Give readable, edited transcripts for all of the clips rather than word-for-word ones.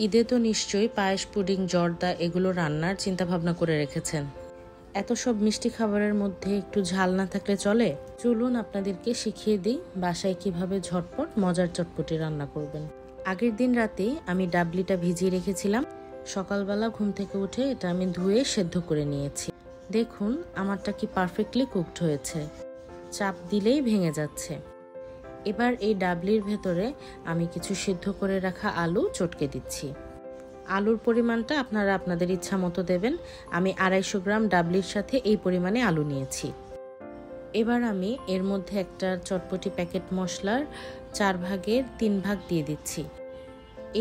ঈদে তো নিশ্চয়ই পায়েস, পুডিং, জর্দা এগুলো রান্নার চিন্তাভাবনা করে রেখেছেন। এত সব মিষ্টি খাবারের মধ্যে একটু ঝাল না থাকলে চলে? চলুন আপনাদেরকে শিখিয়ে দিই বাসায় কিভাবে ঝটপট মজার চটপটি রান্না করবেন। আগের দিন রাতেই আমি ডাবলিটা ভিজিয়ে রেখেছিলাম। সকালবেলা ঘুম থেকে উঠে এটা আমি ধুয়ে সেদ্ধ করে নিয়েছি। দেখুন আমারটা কি পারফেক্টলি কুকড হয়েছে, চাপ দিলেই ভেঙে যাচ্ছে। এবার এই ডাবলির ভেতরে আমি কিছু সিদ্ধ করে রাখা আলু চটকে দিচ্ছি। আলুর পরিমাণটা আপনারা আপনাদের ইচ্ছা মতো দেবেন। আমি 250 গ্রাম ডাবলির সাথে এই পরিমাণে আলু নিয়েছি। এবার আমি এর মধ্যে একটা চটপটি প্যাকেট মশলার 4 ভাগের 3 ভাগ দিয়ে দিচ্ছি।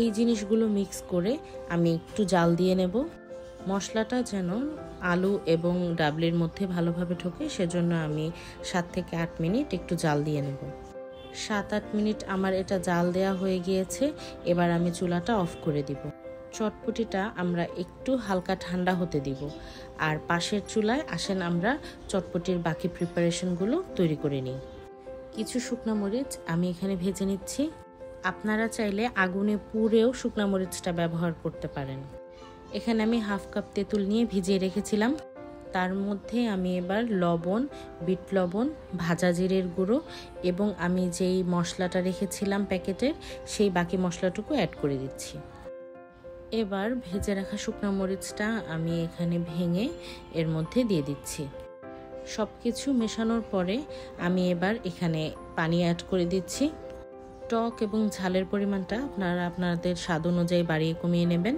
এই জিনিসগুলো মিক্স করে আমি একটু জাল দিয়ে নেব। মশলাটা যেন আলু এবং ডাবলির মধ্যে ভালোভাবে ঢোকে, সেজন্য আমি 7 থেকে 8 মিনিট একটু জাল দিয়ে নেব। 7-8 মিনিট আমার এটা জাল দেওয়া হয়ে গিয়েছে। এবার আমি চুলাটা অফ করে দিব। চটপটিটা আমরা একটু হালকা ঠান্ডা হতে দিব। আর পাশের চুলায় আসেন আমরা চটপটির বাকি প্রিপারেশনগুলো তৈরি করে নিই। কিছু শুকনো মরিচ আমি এখানে ভেজে নিচ্ছি। আপনারা চাইলে আগুনে পুড়েও শুকনো মরিচটা ব্যবহার করতে পারেন। এখানে আমি হাফ কাপ তেঁতুল নিয়ে ভিজিয়ে রেখেছিলাম। তার মধ্যে আমি এবার লবণ, বিট লবণ, ভাজা জিরের গুঁড়ো এবং আমি যেই মশলাটা রেখেছিলাম প্যাকেটের, সেই বাকি মশলাটুকু অ্যাড করে দিচ্ছি। এবার ভেজে রাখা শুকনো মরিচটা আমি এখানে ভেঙে এর মধ্যে দিয়ে দিচ্ছি। সব কিছু মেশানোর পরে আমি এবার এখানে পানি অ্যাড করে দিচ্ছি। টক এবং ঝালের পরিমাণটা আপনারা আপনাদের স্বাদ অনুযায়ী বাড়িয়ে কমিয়ে নেবেন।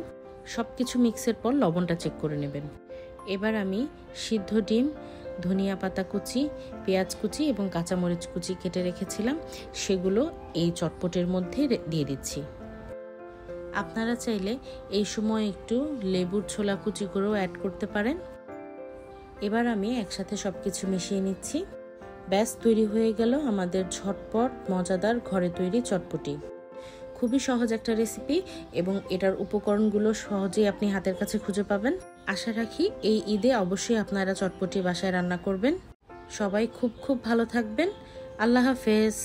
সব কিছু মিক্সের পর লবণটা চেক করে নেবেন। এবার আমি সিদ্ধ ডিম, ধনিয়া পাতা কুচি, পেঁয়াজ কুচি এবং কাঁচামরিচ কুচি কেটে রেখেছিলাম, সেগুলো এই চটপটির মধ্যে দিয়ে দিচ্ছি। আপনারা চাইলে এই সময় একটু লেবুর ছোলা কুচি করেও অ্যাড করতে পারেন। এবার আমি একসাথে সব কিছু মিশিয়ে নিচ্ছি। ব্যাস তৈরি হয়ে গেল আমাদের ঝটপট মজাদার ঘরে তৈরি চটপটি। খুবই সহজ একটা রেসিপি এবং এটার উপকরণগুলো সহজেই আপনি হাতের কাছে খুঁজে পাবেন। আশা রাখি এই ঈদে অবশ্যই আপনারা চটপটি বাসায় রান্না করবেন। সবাই খুব ভালো থাকবেন। আল্লাহ হাফেজ।